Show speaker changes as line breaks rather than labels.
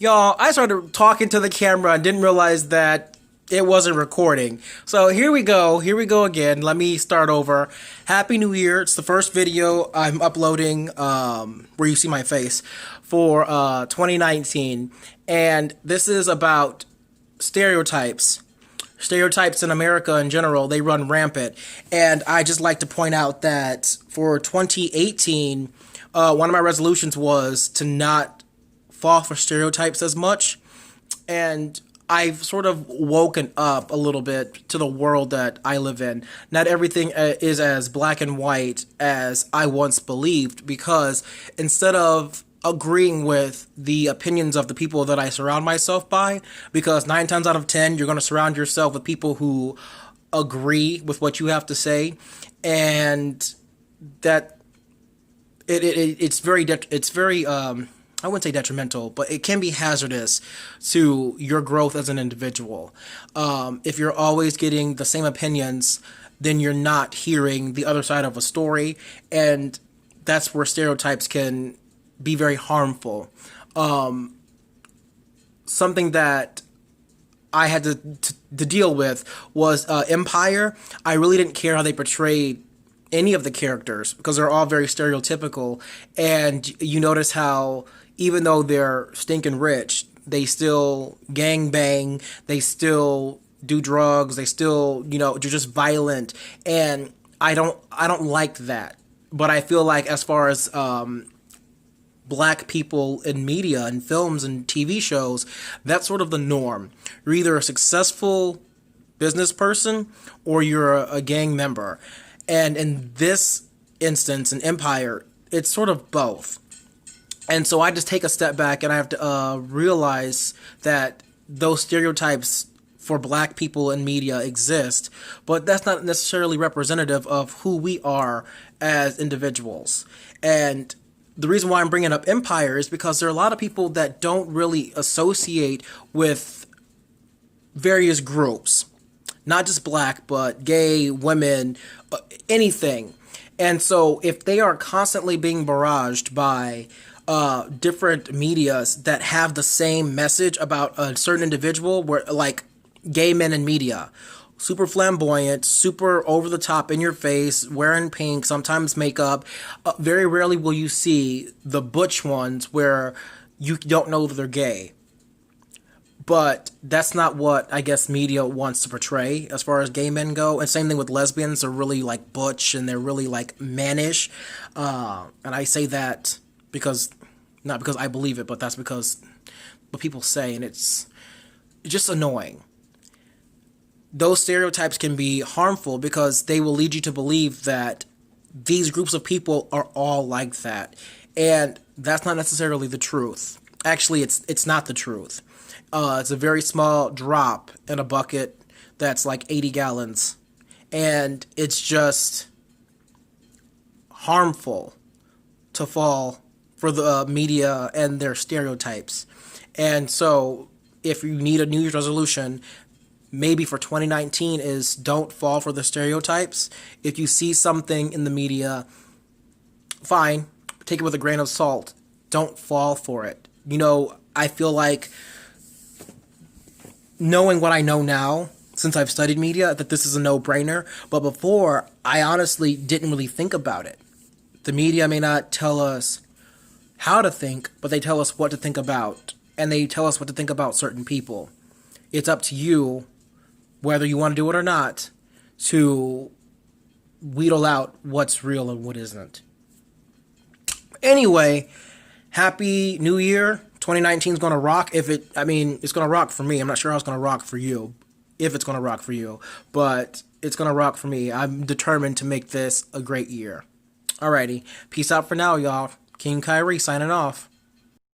Y'all, I started talking to the camera and didn't realize that it wasn't recording. So here we go. Here we go again. Let me start over. Happy New Year. It's the first video I'm uploading where you see my face for 2019. And this is about stereotypes. Stereotypes in America in general, they run rampant. And I just like to point out that for 2018, one of my resolutions was to not fall for stereotypes as much, and I've sort of woken up a little bit to the world that I live in. Not everything is as black and white as I once believed, because instead of agreeing with the opinions of the people that I surround myself by, because 9 times out of 10 you're going to surround yourself with people who agree with what you have to say, and that it's very I wouldn't say detrimental, but it can be hazardous to your growth as an individual. If you're always getting the same opinions, then you're not hearing the other side of a story, and that's where stereotypes can be very harmful. Something that I had to deal with was Empire. I really didn't care how they portrayed any of the characters because they're all very stereotypical, and you notice how even though they're stinking rich, they still gang bang, they still do drugs, they still, they're just violent, and I don't like that. But I feel like as far as black people in media and films and TV shows, that's sort of the norm. You're either a successful business person or you're a gang member. And in this instance, in Empire, it's sort of both. And so I just take a step back and I have to realize that those stereotypes for black people in media exist, but that's not necessarily representative of who we are as individuals. And the reason why I'm bringing up Empire is because there are a lot of people that don't really associate with various groups. Not just black, but gay, women, anything. And so if they are constantly being barraged by different medias that have the same message about a certain individual, where like gay men in media, super flamboyant, super over the top in your face, wearing pink, sometimes makeup, very rarely will you see the butch ones where you don't know that they're gay. But that's not what I guess media wants to portray as far as gay men go. And same thing with lesbians. They're really like butch and they're really like mannish. And I say that because, not because I believe it, but that's because what people say, and it's just annoying. Those stereotypes can be harmful because they will lead you to believe that these groups of people are all like that. And that's not necessarily the truth. Actually, it's not the truth. It's a very small drop in a bucket that's like 80 gallons. And it's just harmful to fall for the media and their stereotypes. And so if you need a New Year's resolution, maybe for 2019 is don't fall for the stereotypes. If you see something in the media, fine, take it with a grain of salt. Don't fall for it. I feel like knowing what I know now, since I've studied media, that this is a no-brainer. But before, I honestly didn't really think about it. The media may not tell us how to think, but they tell us what to think about. And they tell us what to think about certain people. It's up to you, whether you want to do it or not, to wheedle out what's real and what isn't. Anyway, Happy New Year. 2019 is going to rock. It's going to rock for me. I'm not sure how it's going to rock for you, if it's going to rock for you, but it's going to rock for me. I'm determined to make this a great year. Alrighty. Peace out for now, y'all. King Kyrie signing off.